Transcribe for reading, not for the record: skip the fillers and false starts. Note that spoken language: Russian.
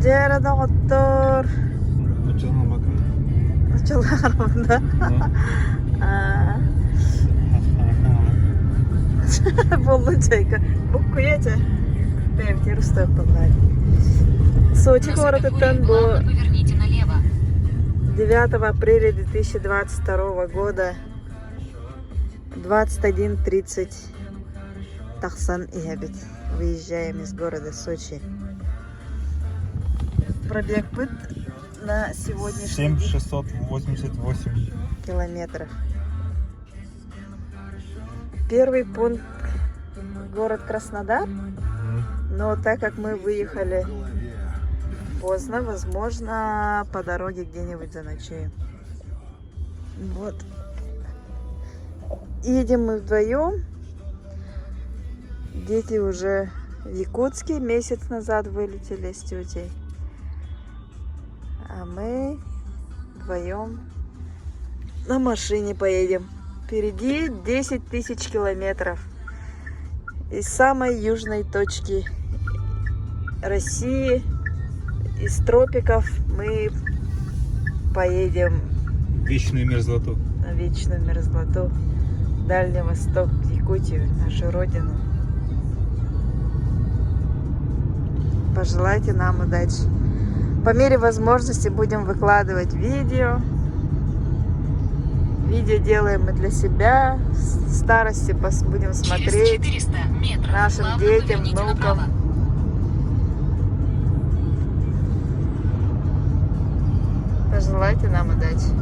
Жерде оттор. Açılma bakın. Açılar da. Болучайка. Букуете? Пемте Рустепанлай. Сочи городотан был 9 апреля 2022 года 21:30. Тахсан и Хабит. Выезжаем из города Сочи. Пробег пыт на сегодняшний день 7688 километров. Первый пункт город Краснодар, но так как мы выехали поздно, возможно, по дороге где-нибудь заночуем. Вот. Едем мы вдвоем. Дети уже в Якутске месяц назад вылетели с тетей. А мы вдвоем на машине поедем. Впереди 10 000 километров. Из самой южной точки России, из тропиков, мы поедем Вечную мерзлоту. на вечную мерзлоту, Дальний Восток, в Якутию, нашу родину. Пожелайте нам удачи. По мере возможности будем выкладывать видео. Видео делаем мы для себя. В старости будем смотреть нашим детям, внукам. Пожелайте нам удачи.